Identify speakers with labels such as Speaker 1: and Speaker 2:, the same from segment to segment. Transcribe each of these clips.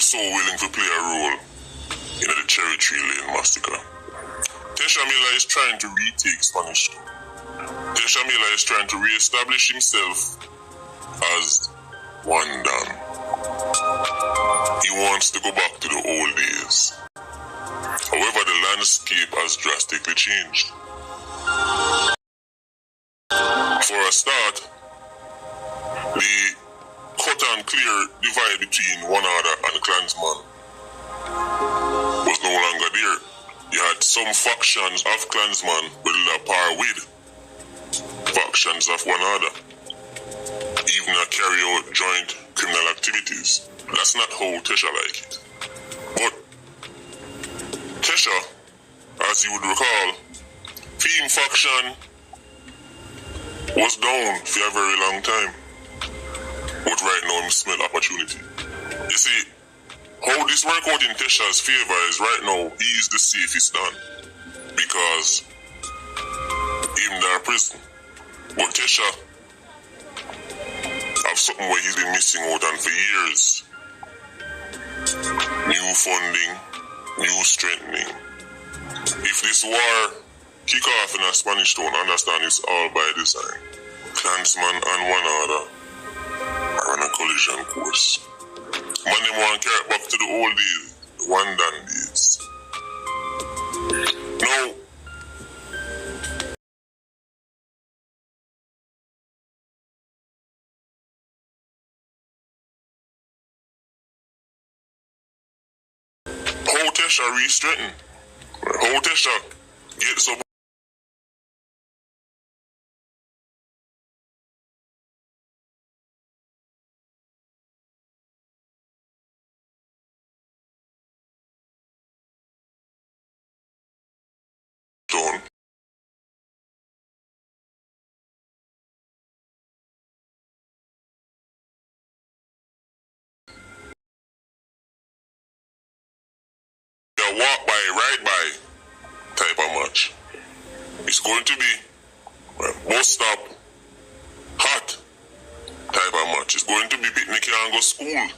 Speaker 1: were so willing to play a role in the Cherry Tree Lane massacre. TESHAMILLER is trying to retake Spanish Town. TESHAMILLER is trying to re-establish himself as one Don. He wants to go back to the old days. However, the landscape has drastically changed. For a start, the cut and clear divide between one another and the clansman was no longer there. You had some factions of clansmen with a par with factions of one another, even carry out joint criminal activities. That's not how Tesha like it. But Tesha, as you would recall, Team faction was down for a very long time. But right now, I smell opportunity. You see, how this work out in Tesha's favor is right now, he is the safest done. Because him in prison. But Tesha have something where he's been missing out on for years. New funding, new strengthening. If this war kick off in a Spanish Town, understand it's all by design. Clansman and one another are on a collision course. Man, them want to carry back to the old days, the one Don days. Now, how Tesha re-strengthen? How Tesha get so done? A walk by, ride by type of match. It's going to be bus stop, hot type of match. It's going to be picnic and go school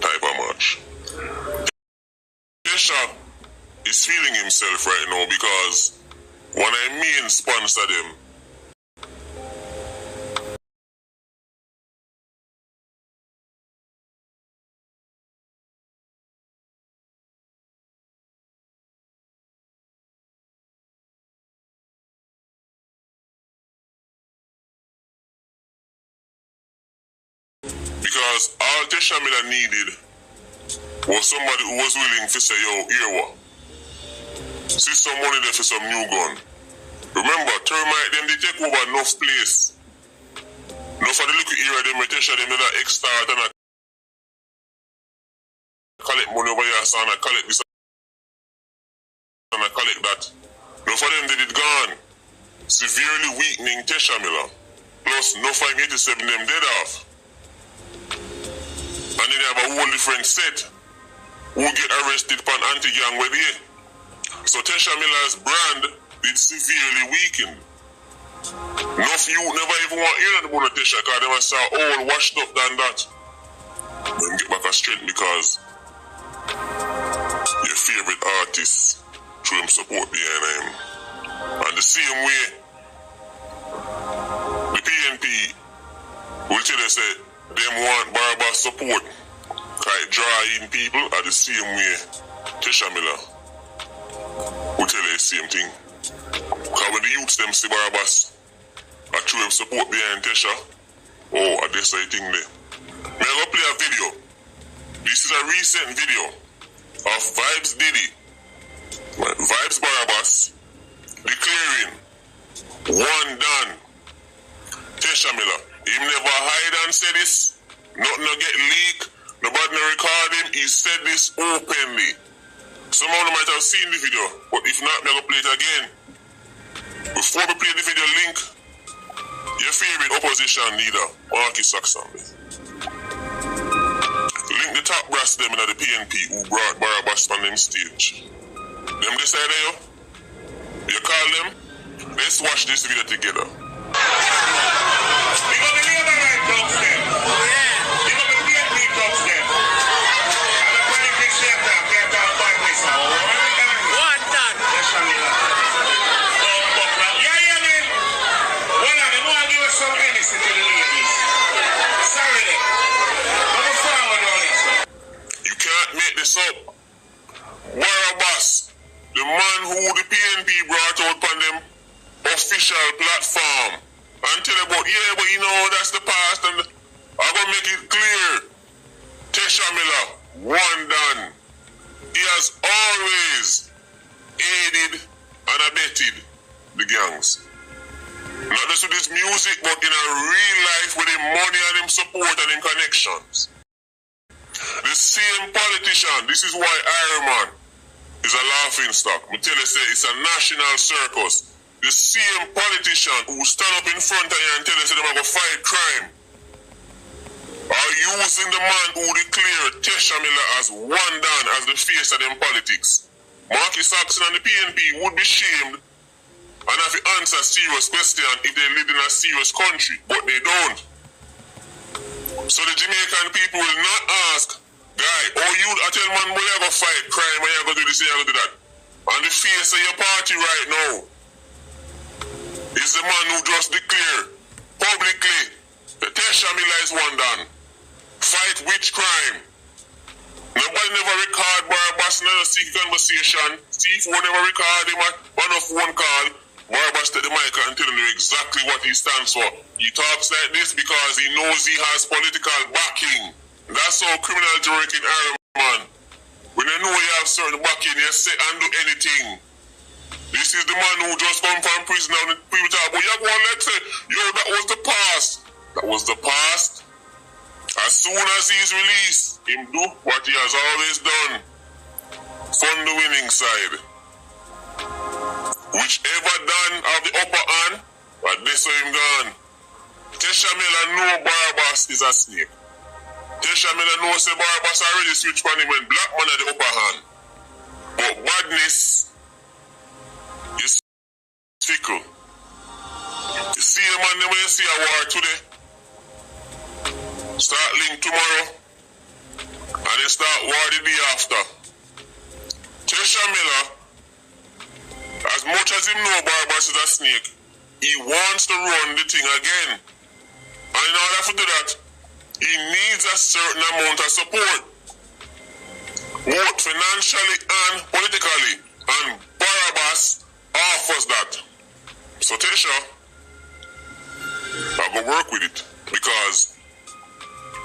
Speaker 1: type of match. Tesha is feeling himself right now because one of the main sponsor them because all TESHAMILLER needed was somebody who was willing to say, yo, here what? See some money there for some new gun. Remember, termite them, they take over enough place. Enough of the little area, them, Tesha, them, that extort and collect money over here, son, I collect this and I collect that. Enough of them, they did gone. Severely weakening TESHAMILLER. Plus, enough of 87 them dead off. And then they have a whole different set who get arrested for anti-gang with here. So TESHAMILLER's brand is severely weakened. Enough you never even want to hear about Tesha because they must say all washed up than that. Then get back a strength because your favorite artists show them support behind him. And the same way, the PNP will tell us that them want Barabbas support because it draw in people are the same way TESHAMILLER will tell you the same thing. Because when the youths them see Barabbas I true support behind Tesha, oh, I guess I think there. May I go play a video? This is a recent video of Vibes Diddy, Vibes Barabbas, declaring one Don, TESHAMILLER. He never hide and say this, nothing no get leaked, nobody no record him, he said this openly. Some of you might have seen the video, but if not, I'm going to play it again. Before we play the video link, your favorite opposition leader, Marky Saxon. Link the top brass them in the PNP who brought Barabbas on them stage. Them decide there, you call them, let's watch this video together. You got the labor right dogs then. You got the PNP dogs then. And this up. Barabbas, the man who the PNP brought out on them official platform and tell about, yeah, but you know, that's the past, and I'm going to make it clear. TESHAMILLER, one done. He has always aided and abetted the gangs. Not just with his music, but in a real life with him money and him support and him connections. The same politician, this is why Iron Man is a laughing stock. Me tell you, say it's a national circus. The same politician who stand up in front of you and tell you say they're going to fight crime are using the man who declared TESHAMILLER as one done as the face of them politics. Marky Saxon and the PNP would be shamed and have to answer serious questions if they live in a serious country, but they don't. So the Jamaican people will not ask, guy, oh you, I tell man, boy, you go fight crime and you go do this and you go do that. And the face of your party right now is the man who just declared publicly that TESHAMILLER is one done. Fight which crime? Nobody never record Barabbas in a secret conversation. C4 never record him on a phone call. Barabbas take the mic and tell him exactly what he stands for. He talks like this because he knows he has political backing. That's how criminals work in Iron Man. When you know you have certain backing, you say and do anything. This is the man who just come from prison and people talk about, yeah, go on, let's say, yo, that was the past. That was the past. As soon as he's released, him do what he has always done. From the winning side. Whichever done of the upper hand, but this way him gone. TESHAMILLER know Barabbas is a snake. TESHAMILLER knows say Barabbas already switched on him when black man at the upper hand. But badness is fickle. You see a man when you see a war today, start link tomorrow, and then start war the day after. TESHAMILLER, as much as him know Barabbas is a snake, he wants to run the thing again. And in order to do that, he needs a certain amount of support, both financially and politically. And Barabbas offers that. So Tesha, I go work with it because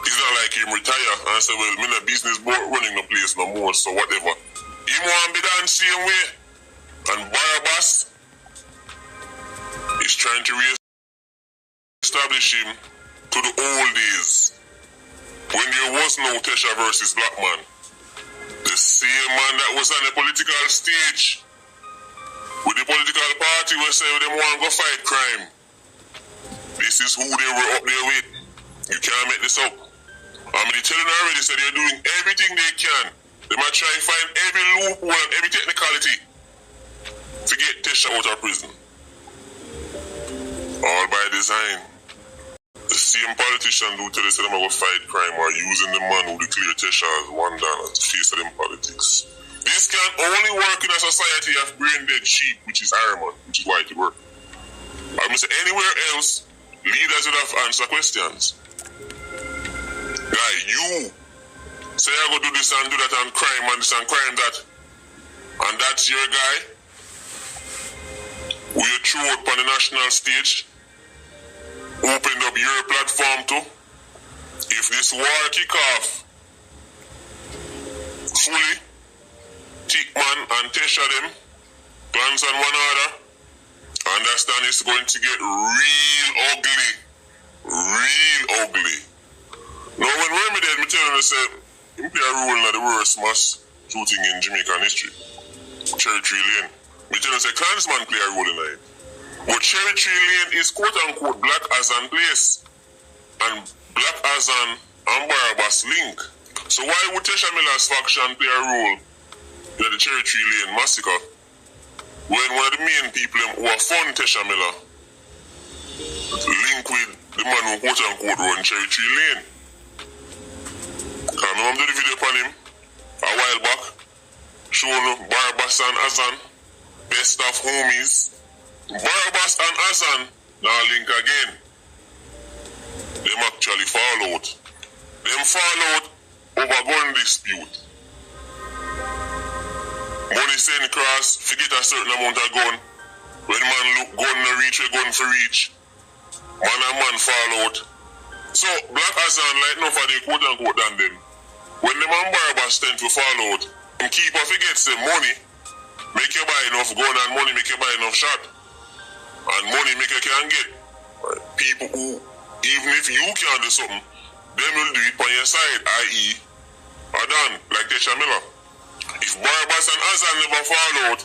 Speaker 1: it's not like him retire and say, well, I'm in a business board running the place no more, so whatever. He want to be done same way. And Barabbas is trying to re-establish him to the old days when there was no Tesha versus Black Man. The same man that was on the political stage with the political party will say they want to go fight crime. This is who they were up there with. You can't make this up. They telling already said they're doing everything they can. They might try and find every loophole and every technicality to get Tesha out of prison. All by design. The same politician who tell us that they're going to fight crime are using the man who declared Tesha as one down as the face of them politics. This can only work in a society of brain-dead sheep, which is Iron Man, which is why it works. I mean, anywhere else, leaders would have answer questions. Guy, you say I'm going to do this and do that and crime and this and crime that, and that's your guy who you threw up on the national stage, opened up your platform to. If this war kick off fully, Tickman and Tesha them, plans on one another, understand it's going to get real ugly. Real ugly. Now when we're dead, me tell you, say, him play a role in the worst mass shooting in Jamaican history. Cherry Tree Lane. Me tell you, say, Klansman play a role in it. But Cherry Tree Lane is quote-unquote Black Azan place. And Black Azan and Barabbas link. So why would TESHAMILLER's faction play a role in the Cherry Tree Lane massacre when one of the main people who are fund TESHAMILLER link with the man who quote-unquote run Cherry Tree Lane? I remember the video upon him a while back, showing Barabbas and Azan, best of homies. Barabbas and Azan now link again. Them actually fall out. Them fall out over gun dispute. Money send cross, forget a certain amount of gun. When man look gun no reach, a gun for reach. Man and man fall out. So Black Hassan like enough of the quote unquote than them. When the man Barabbas tend to fall out, him keeper forgets the money make you buy enough gun and money make you buy enough shot. And money make you can get people who, even if you can't do something, them will do it on your side, i.e. Adan, like TESHAMILLER. If Barabbas and Hassan never fall out,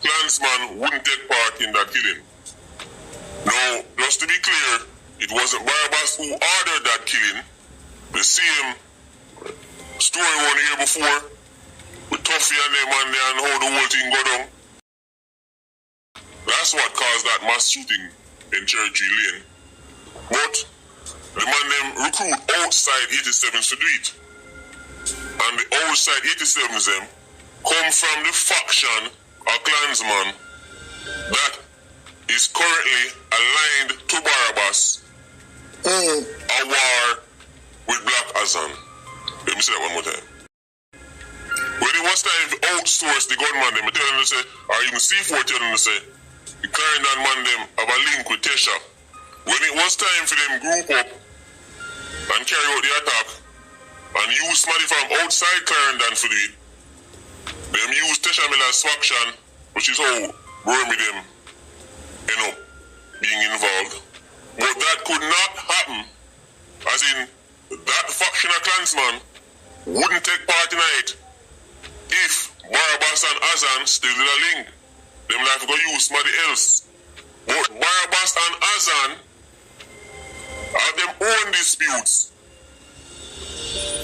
Speaker 1: Klansman wouldn't take part in that killing. Now, just to be clear, it wasn't Barabbas who ordered that killing. The same story one here before, with Tuffy and them and how the whole thing go down. That's what caused that mass shooting in Cherry Lane. But the man them recruit outside 87s to do it. And the outside 87s them come from the faction or Klansman that is currently aligned to Barabbas, who are war with Black Hassan. Let me say that one more time. When it was time to outsource the gunman them, I tell them to say, or even C4 tell them to say, the Clarendon man them have a link with Tesha. When it was time for them group up and carry out the attack and use somebody from outside Clarendon for it, them use TESHAMILLER's faction, which is how Burmy them end up being involved. But that could not happen, as in that faction of Klansman wouldn't take part in it if Barabbas and Hassan still did a link. Them like to go use somebody else. But Barabbas and Hassan have them own disputes.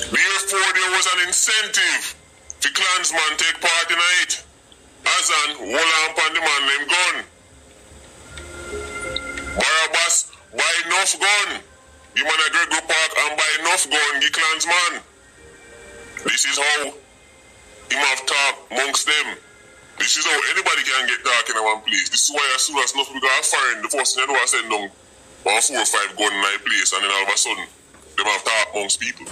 Speaker 1: Therefore, there was an incentive for Klansman take part in it. Hassan hold on upon the man named gun. Barabbas buy enough gun. The man at Gregory Park and buy enough gun, the Klansman. This is how him have talk amongst them. This is how anybody can get dark in one place. This is why as soon as enough people got firing, the first thing they do is send down 1 4 or 5 gun in a place, and then all of a sudden, them have talk amongst people.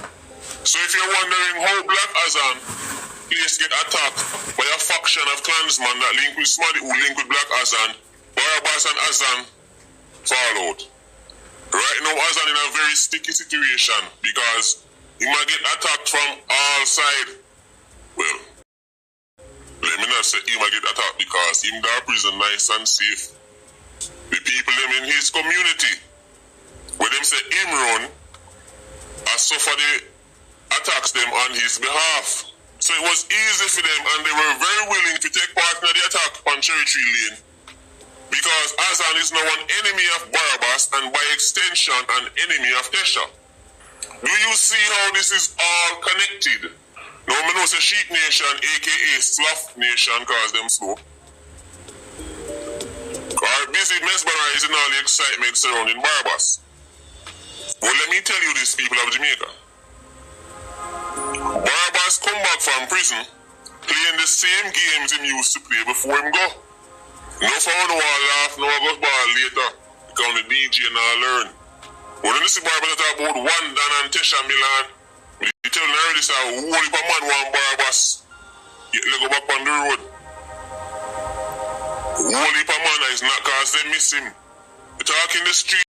Speaker 1: So if you're wondering how Black Hassan place get attacked by a faction of Klansman that link with somebody who link with Black Hassan, Barabbas and Hassan fall out. Right now, Hassan in a very sticky situation because he might get attacked from all sides. Well, let me not say he might get attacked because him in prison nice and safe. The people them in his community, when them say him run, I suffer the attacks them on his behalf. So it was easy for them and they were very willing to take part in the attack on Cherry Lane. Because Hassan is now an enemy of Barabbas and by extension an enemy of Tesha. Do you see how this is all connected? Now I know say Sheep Nation aka Sloth Nation cause them slow. Are busy mesmerizing all the excitement surrounding Barabbas. Well, let me tell you this, people of Jamaica. Barabbas come back from prison playing the same games he used to play before him go. No fun no laugh, no go ball later. Because the DJ and I learn. When you see Barabbas talk about one Dan and TESHAMILLER, you tell them already say who only man want Barabbas. They go back on the road. Whole heap of man is not cause they miss him. They talk in the street.